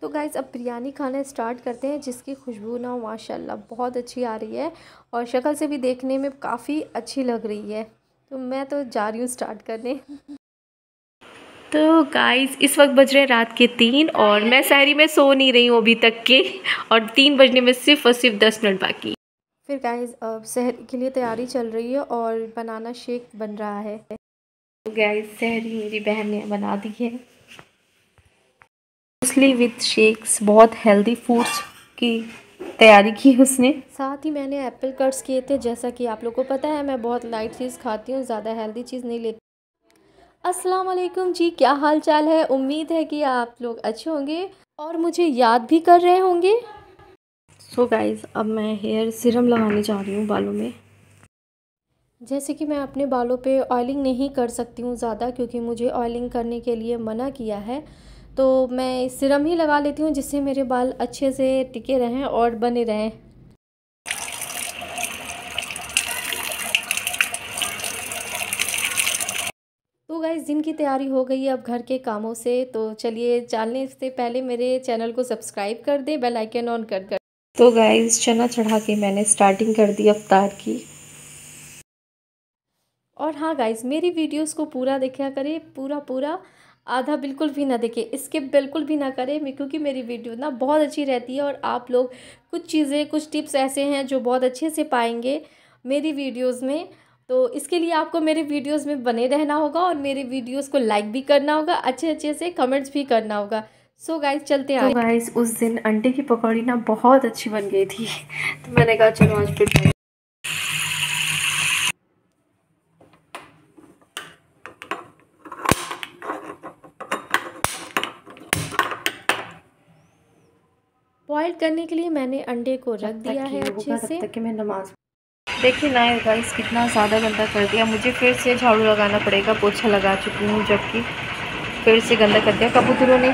तो गाइज़ अब बिरयानी खाना स्टार्ट करते हैं, जिसकी खुशबू ना माशाल्लाह बहुत अच्छी आ रही है और शक्ल से भी देखने में काफ़ी अच्छी लग रही है। तो मैं तो जा रही हूँ स्टार्ट करने। तो गाइज़ इस वक्त बज रहे हैं रात के 3 और मैं सहरी में सो नहीं रही हूँ अभी तक के, और 3 बजने में सिर्फ और सिर्फ 10 मिनट बाकी। फिर गाइज़ अब सहरी के लिए तैयारी चल रही है और बनाना शेक बन रहा है। तो गाइज़ सहरी मेरी बहन ने बना दी है, मूसली विद शेक्स, बहुत हेल्दी फूड्स की तैयारी की उसने। साथ ही मैंने एप्पल कट्स किए थे, जैसा कि आप लोग को पता है मैं बहुत लाइट चीज़ खाती हूँ, ज़्यादा हेल्दी चीज़ नहीं लेती। अस्सलाम वालेकुम जी, क्या हाल चाल है? उम्मीद है कि आप लोग अच्छे होंगे और मुझे याद भी कर रहे होंगे। सो गाइज़ अब मैं हेयर सीरम लगाने जा रही हूँ बालों में। जैसे कि मैं अपने बालों पे ऑयलिंग नहीं कर सकती हूँ ज़्यादा, क्योंकि मुझे ऑयलिंग करने के लिए मना किया है, तो मैं सीरम ही लगा लेती हूँ जिससे मेरे बाल अच्छे से टिके रहें और बने रहें। तो गाइस दिन की तैयारी हो गई है अब घर के कामों से, तो चलिए चलने से पहले मेरे चैनल को सब्सक्राइब कर दे, बेल आइकन ऑन कर। तो गाइस चना चढ़ा के मैंने स्टार्टिंग कर दी अफ्तार की। और हाँ गाइस मेरी वीडियोस को पूरा देखा करें, पूरा पूरा, आधा बिल्कुल भी ना देखें, स्किप बिल्कुल भी ना करें, क्योंकि मेरी वीडियो ना बहुत अच्छी रहती है और आप लोग कुछ चीज़ें, कुछ टिप्स ऐसे हैं जो बहुत अच्छे से पाएंगे मेरी वीडियोस में। तो इसके लिए आपको मेरे वीडियोस में बने रहना होगा और मेरे वीडियोस को लाइक भी करना होगा, अच्छे अच्छे से कमेंट्स भी करना होगा। सो गाइस चलते हैं। तो गाइस उस दिन अंडे की पकौड़ी ना बहुत अच्छी बन गई थी, तो मैंने कहा चलो आज फिर बॉयल करने के लिए मैंने अंडे को रख दिया है अच्छे से। तब तक कि मैं नमाज देखिए ना गाइस कितना ज़्यादा गंदा कर दिया, मुझे फिर से झाड़ू लगाना पड़ेगा, पोछा लगा चुकी हूँ जबकि फिर से गंदा कर दिया कबूतरों ने।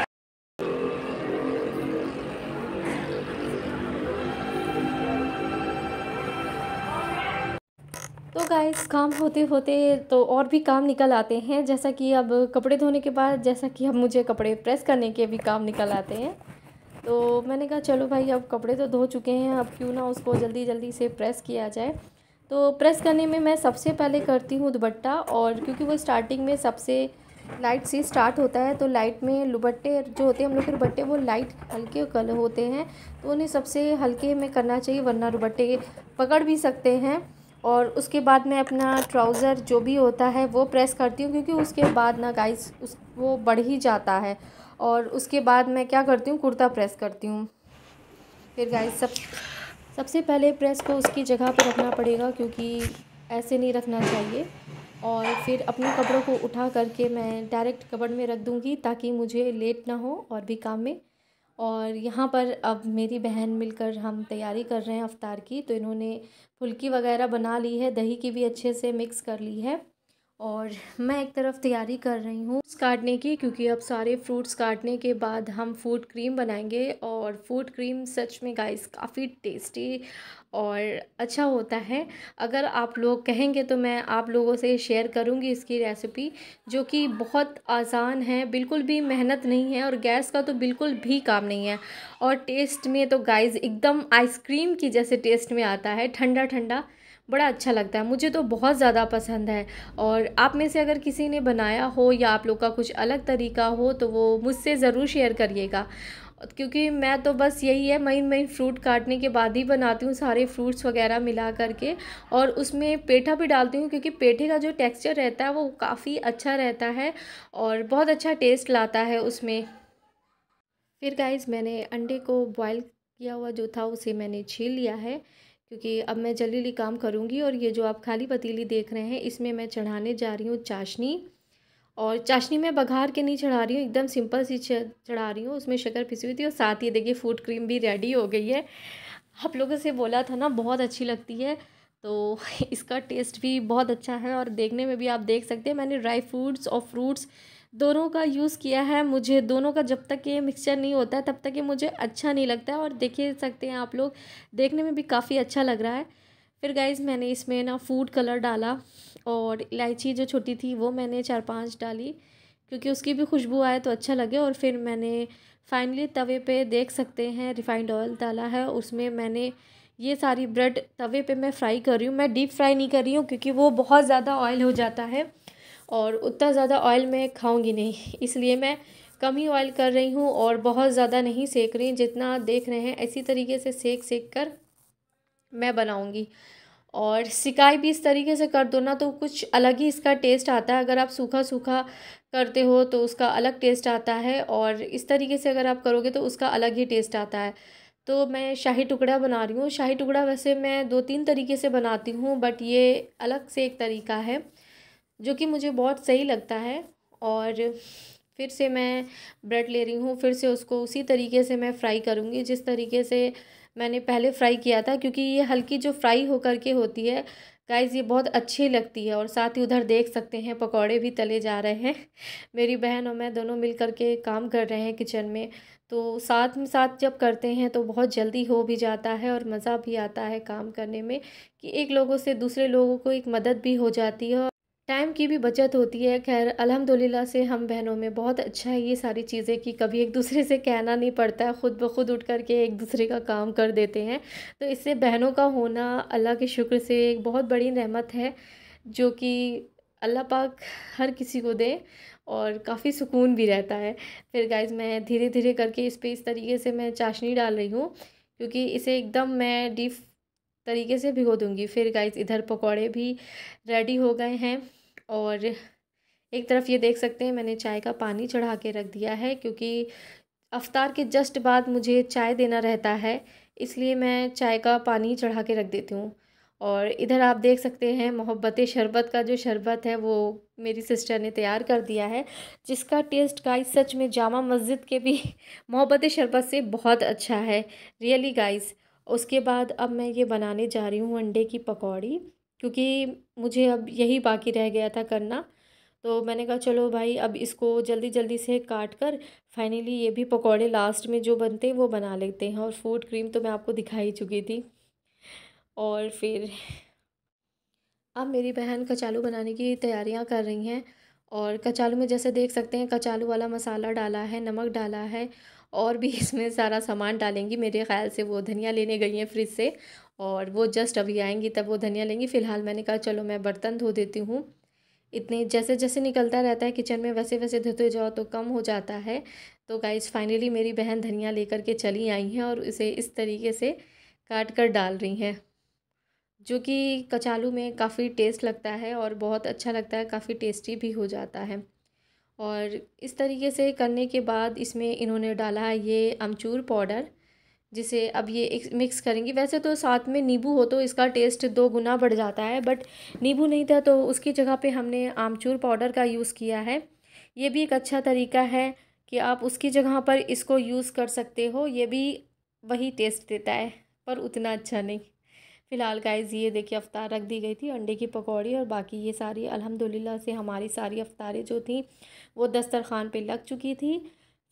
तो गाइस काम होते होते तो और भी काम निकल आते हैं, जैसा कि अब कपड़े धोने के बाद जैसा कि अब मुझे कपड़े प्रेस करने के भी काम निकल आते हैं। तो मैंने कहा चलो भाई अब कपड़े तो धो चुके हैं, अब क्यों ना उसको जल्दी जल्दी से प्रेस किया जाए। तो प्रेस करने में मैं सबसे पहले करती हूँ दुपट्टा, और क्योंकि वो स्टार्टिंग में सबसे लाइट से स्टार्ट होता है, तो लाइट में दुपट्टे जो होते हैं हम लोग के दुपट्टे वो लाइट हल्के कलर होते हैं, तो उन्हें सबसे हल्के में करना चाहिए, वरना दुपट्टे पकड़ भी सकते हैं। और उसके बाद मैं अपना ट्राउज़र जो भी होता है वो प्रेस करती हूँ, क्योंकि उसके बाद ना गाइस वो बढ़ ही जाता है। और उसके बाद मैं क्या करती हूँ, कुर्ता प्रेस करती हूँ। फिर गाइस सबसे पहले प्रेस को उसकी जगह पर रखना पड़ेगा, क्योंकि ऐसे नहीं रखना चाहिए। और फिर अपने कपड़ों को उठा करके मैं डायरेक्ट कबर्ड में रख दूँगी, ताकि मुझे लेट ना हो और भी काम में। और यहाँ पर अब मेरी बहन मिलकर हम तैयारी कर रहे हैं अफ्तार की, तो इन्होंने फुल्की वगैरह बना ली है, दही की भी अच्छे से मिक्स कर ली है, और मैं एक तरफ तैयारी कर रही हूँ काटने की, क्योंकि अब सारे फ्रूट्स काटने के बाद हम फ्रूट क्रीम बनाएंगे। और फ्रूट क्रीम सच में गाइस काफ़ी टेस्टी और अच्छा होता है। अगर आप लोग कहेंगे तो मैं आप लोगों से शेयर करूँगी इसकी रेसिपी, जो कि बहुत आसान है, बिल्कुल भी मेहनत नहीं है और गैस का तो बिल्कुल भी काम नहीं है। और टेस्ट में तो गाइस एकदम आइसक्रीम की जैसे टेस्ट में आता है, ठंडा ठंडा, बड़ा अच्छा लगता है, मुझे तो बहुत ज़्यादा पसंद है। और आप में से अगर किसी ने बनाया हो या आप लोग का कुछ अलग तरीका हो तो वो मुझसे ज़रूर शेयर करिएगा, क्योंकि मैं तो बस यही है, महीन फ्रूट काटने के बाद ही बनाती हूँ, सारे फ्रूट्स वगैरह मिला करके, और उसमें पेठा भी डालती हूँ, क्योंकि पेठे का जो टेक्सचर रहता है वो काफ़ी अच्छा रहता है और बहुत अच्छा टेस्ट लाता है उसमें। फिर गाइस मैंने अंडे को बॉयल किया हुआ जो था उसे मैंने छील लिया है, क्योंकि अब मैं जल्दी जल्दी काम करूँगी। और ये जो आप खाली पतीली देख रहे हैं इसमें मैं चढ़ाने जा रही हूँ चाशनी। और चाशनी में बघार के नहीं चढ़ा रही हूँ, एकदम सिंपल सी चढ़ा रही हूँ, उसमें शक्कर पिसी हुई थी, और साथ ही देखिए फ्रूट क्रीम भी रेडी हो गई है। आप लोगों से बोला था ना बहुत अच्छी लगती है, तो इसका टेस्ट भी बहुत अच्छा है और देखने में भी आप देख सकते हैं मैंने ड्राई फ्रूट्स और फ्रूट्स दोनों का यूज़ किया है। मुझे दोनों का जब तक ये मिक्सचर नहीं होता है तब तक ये मुझे अच्छा नहीं लगता है, और देख सकते हैं आप लोग देखने में भी काफ़ी अच्छा लग रहा है। फिर गाइस मैंने इसमें ना फूड कलर डाला और इलायची जो छोटी थी वो मैंने 4-5 डाली, क्योंकि उसकी भी खुशबू आए तो अच्छा लगे। और फिर मैंने फाइनली तवे पे देख सकते हैं रिफ़ाइंड ऑयल डाला है, उसमें मैंने ये सारी ब्रेड तवे पे मैं फ्राई कर रही हूँ। मैं डीप फ्राई नहीं कर रही हूँ क्योंकि वो बहुत ज़्यादा ऑयल हो जाता है और उतना ज़्यादा ऑयल मैं खाऊंगी नहीं, इसलिए मैं कम ही ऑयल कर रही हूँ और बहुत ज़्यादा नहीं सेक रही। जितना देख रहे हैं इसी तरीके से सेक सेक कर मैं बनाऊंगी। और सिकाई भी इस तरीके से कर दो ना तो कुछ अलग ही इसका टेस्ट आता है। अगर आप सूखा सूखा करते हो तो उसका अलग टेस्ट आता है, और इस तरीके से अगर आप करोगे तो उसका अलग ही टेस्ट आता है। तो मैं शाही टुकड़ा बना रही हूँ। शाही टुकड़ा वैसे मैं 2-3 तरीके से बनाती हूँ, बट ये अलग से एक तरीका है जो कि मुझे बहुत सही लगता है। और फिर से मैं ब्रेड ले रही हूँ, फिर से उसको उसी तरीके से मैं फ्राई करूँगी जिस तरीके से मैंने पहले फ्राई किया था, क्योंकि ये हल्की जो फ्राई होकर के होती है गाइज़ ये बहुत अच्छी लगती है। और साथ ही उधर देख सकते हैं पकौड़े भी तले जा रहे हैं। मेरी बहन और मैं दोनों मिल कर के काम कर रहे हैं किचन में, तो साथ में साथ जब करते हैं तो बहुत जल्दी हो भी जाता है और मज़ा भी आता है काम करने में, कि एक लोगों से दूसरे लोगों को एक मदद भी हो जाती है, टाइम की भी बचत होती है। खैर अल्हम्दुलिल्लाह से हम बहनों में बहुत अच्छा है ये सारी चीज़ें कि कभी एक दूसरे से कहना नहीं पड़ता है, ख़ुद ब खुद उठ कर के एक दूसरे का काम कर देते हैं। तो इससे बहनों का होना अल्लाह के शुक्र से एक बहुत बड़ी नेमत है, जो कि अल्लाह पाक हर किसी को दे और काफ़ी सुकून भी रहता है। फिर गाइज़ मैं धीरे धीरे करके इस पे इस तरीके से मैं चाशनी डाल रही हूँ, क्योंकि इसे एकदम मैं डीप तरीके से भिगो दूँगी। फिर गाइज़ इधर पकौड़े भी रेडी हो गए हैं, और एक तरफ ये देख सकते हैं मैंने चाय का पानी चढ़ा के रख दिया है, क्योंकि अफ्तार के जस्ट बाद मुझे चाय देना रहता है, इसलिए मैं चाय का पानी चढ़ा के रख देती हूँ। और इधर आप देख सकते हैं मोहब्बत शरबत का जो शरबत है वो मेरी सिस्टर ने तैयार कर दिया है, जिसका टेस्ट गाइस सच में जामा मस्जिद के भी मोहब्बत शरबत से बहुत अच्छा है, रियली गाइस। उसके बाद अब मैं ये बनाने जा रही हूँ अंडे की पकौड़ी, क्योंकि मुझे अब यही बाकी रह गया था करना। तो मैंने कहा चलो भाई अब इसको जल्दी जल्दी से काट कर फाइनली ये भी पकौड़े लास्ट में जो बनते हैं वो बना लेते हैं। और फूड क्रीम तो मैं आपको दिखा ही चुकी थी। और फिर अब मेरी बहन कचालू बनाने की तैयारियां कर रही हैं, और कचालू में जैसे देख सकते हैं कचालू वाला मसाला डाला है, नमक डाला है, और भी इसमें सारा सामान डालेंगी। मेरे ख़्याल से वो धनिया लेने गई हैं फ्रिज से, और वो जस्ट अभी आएंगी तब वो धनिया लेंगी। फ़िलहाल मैंने कहा चलो मैं बर्तन धो देती हूँ। इतने जैसे जैसे निकलता रहता है किचन में वैसे वैसे धोते जाओ तो कम हो जाता है। तो गाइस फाइनली मेरी बहन धनिया लेकर के चली आई हैं और इसे इस तरीके से काट कर डाल रही हैं, जो कि कचालू में काफ़ी टेस्ट लगता है और बहुत अच्छा लगता है, काफ़ी टेस्टी भी हो जाता है। और इस तरीके से करने के बाद इसमें इन्होंने डाला है ये अमचूर पाउडर, जिसे अब ये एक मिक्स करेंगी। वैसे तो साथ में नींबू हो तो इसका टेस्ट 2 गुना बढ़ जाता है, बट नींबू नहीं था तो उसकी जगह पे हमने आमचूर पाउडर का यूज़ किया है। ये भी एक अच्छा तरीका है कि आप उसकी जगह पर इसको यूज़ कर सकते हो, ये भी वही टेस्ट देता है पर उतना अच्छा नहीं। फ़िलहाल गाइज़ ये देखिए अफ्तार रख दी गई थी, अंडे की पकौड़ी, और बाकी ये सारी अल्हम्दुलिल्लाह से हमारी सारी अफ्तारें जो थी वो दस्तरखान पे लग चुकी थी।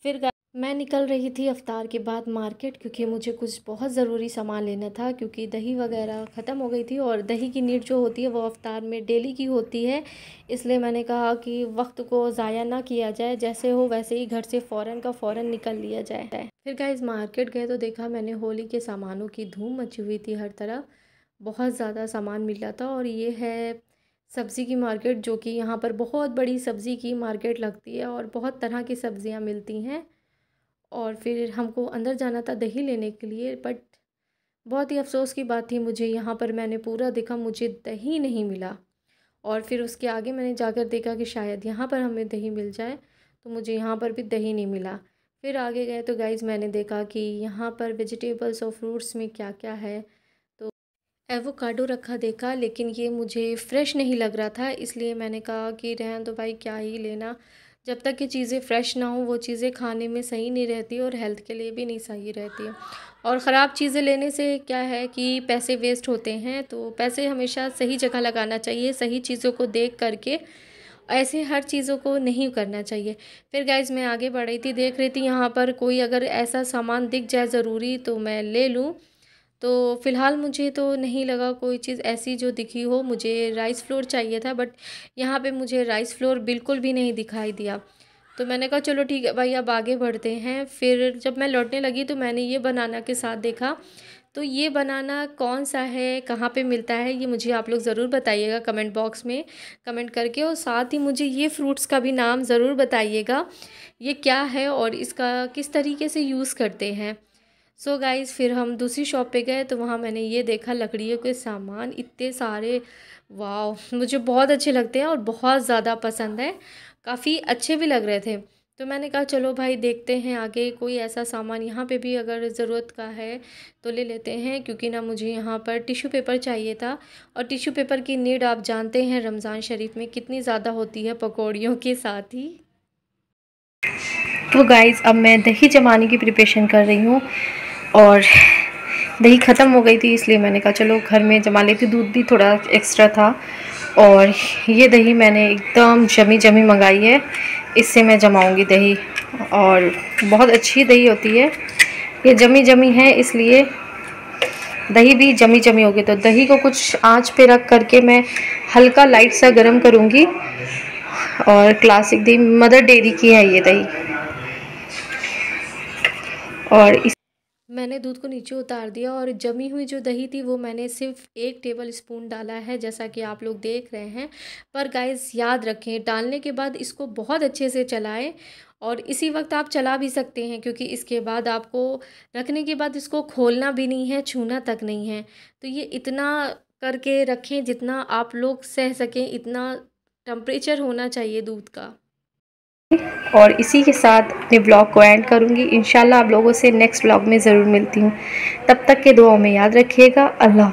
फिर मैं निकल रही थी अफ्तार के बाद मार्केट, क्योंकि मुझे कुछ बहुत ज़रूरी सामान लेना था, क्योंकि दही वगैरह ख़त्म हो गई थी और दही की नीड जो होती है वो अफ्तार में डेली की होती है। इसलिए मैंने कहा कि वक्त को ज़ाया ना किया जाए, जैसे हो वैसे ही घर से फ़ौरन का फ़ौरन निकल लिया जाए। फिर गाइस मार्केट गए तो देखा मैंने होली के सामानों की धूम मची हुई थी, हर तरफ बहुत ज़्यादा सामान मिल रहा था। और ये है सब्ज़ी की मार्केट, जो कि यहाँ पर बहुत बड़ी सब्ज़ी की मार्केट लगती है और बहुत तरह की सब्ज़ियाँ मिलती हैं। और फिर हमको अंदर जाना था दही लेने के लिए, बट बहुत ही अफ़सोस की बात थी, मुझे यहाँ पर मैंने पूरा देखा मुझे दही नहीं मिला। और फिर उसके आगे मैंने जाकर देखा कि शायद यहाँ पर हमें दही मिल जाए, तो मुझे यहाँ पर भी दही नहीं मिला। फिर आगे गए तो गाइज़ मैंने देखा कि यहाँ पर वेजिटेबल्स और फ्रूट्स में क्या क्या है, तो एवोकाडो रखा देखा, लेकिन ये मुझे फ़्रेश नहीं लग रहा था, इसलिए मैंने कहा कि रहने दो भाई क्या ही लेना, जब तक ये चीज़ें फ़्रेश ना हो वो चीज़ें खाने में सही नहीं रहती और हेल्थ के लिए भी नहीं सही रहती है। और ख़राब चीज़ें लेने से क्या है कि पैसे वेस्ट होते हैं, तो पैसे हमेशा सही जगह लगाना चाहिए, सही चीज़ों को देख करके, ऐसे हर चीज़ों को नहीं करना चाहिए। फिर गाइज़ मैं आगे बढ़ रही थी, देख रही थी यहाँ पर कोई अगर ऐसा सामान दिख जाए ज़रूरी तो मैं ले लूँ, तो फ़िलहाल मुझे तो नहीं लगा कोई चीज़ ऐसी जो दिखी हो। मुझे राइस फ्लोर चाहिए था, बट यहाँ पे मुझे राइस फ्लोर बिल्कुल भी नहीं दिखाई दिया। तो मैंने कहा चलो ठीक है भाई, अब आगे बढ़ते हैं। फिर जब मैं लौटने लगी तो मैंने ये बनाना के साथ देखा। तो ये बनाना कौन सा है, कहाँ पे मिलता है, ये मुझे आप लोग ज़रूर बताइएगा कमेंट बॉक्स में कमेंट करके। और साथ ही मुझे ये फ्रूट्स का भी नाम ज़रूर बताइएगा, ये क्या है और इसका किस तरीके से यूज़ करते हैं। सो गाइज़, फिर हम दूसरी शॉप पे गए तो वहाँ मैंने ये देखा लकड़ियों के सामान इतने सारे। वाह, मुझे बहुत अच्छे लगते हैं और बहुत ज़्यादा पसंद है, काफ़ी अच्छे भी लग रहे थे। तो मैंने कहा चलो भाई देखते हैं आगे कोई ऐसा सामान यहाँ पे भी अगर ज़रूरत का है तो ले लेते हैं, क्योंकि ना मुझे यहाँ पर टिश्यू पेपर चाहिए था। और टिश्यू पेपर की नीड आप जानते हैं रमज़ान शरीफ में कितनी ज़्यादा होती है पकौड़ियों के साथ ही। तो गाइज़, अब मैं दही जमाने की प्रिपरेशन कर रही हूँ और दही ख़त्म हो गई थी, इसलिए मैंने कहा चलो घर में जमा लेती। दूध भी थोड़ा एक्स्ट्रा था और ये दही मैंने एकदम जमी जमी मंगाई है, इससे मैं जमाऊंगी दही। और बहुत अच्छी दही होती है, ये जमी जमी है इसलिए दही भी जमी जमी होगी। तो दही को कुछ आंच पे रख करके मैं हल्का लाइट सा गर्म करूँगी। और क्लासिक दही, मदर डेयरी की है ये दही। और इस मैंने दूध को नीचे उतार दिया और जमी हुई जो दही थी वो मैंने सिर्फ 1 टेबल स्पून डाला है, जैसा कि आप लोग देख रहे हैं। पर गाइस याद रखें, डालने के बाद इसको बहुत अच्छे से चलाएं। और इसी वक्त आप चला भी सकते हैं, क्योंकि इसके बाद आपको रखने के बाद इसको खोलना भी नहीं है, छूना तक नहीं है। तो ये इतना करके रखें जितना आप लोग सह सकें, इतना टेम्परेचर होना चाहिए दूध का। और इसी के साथ अपने ब्लॉग को एंड करूँगी। इंशाल्लाह आप लोगों से नेक्स्ट ब्लॉग में ज़रूर मिलती हूँ। तब तक के दुआओं में याद रखिएगा। अल्लाह।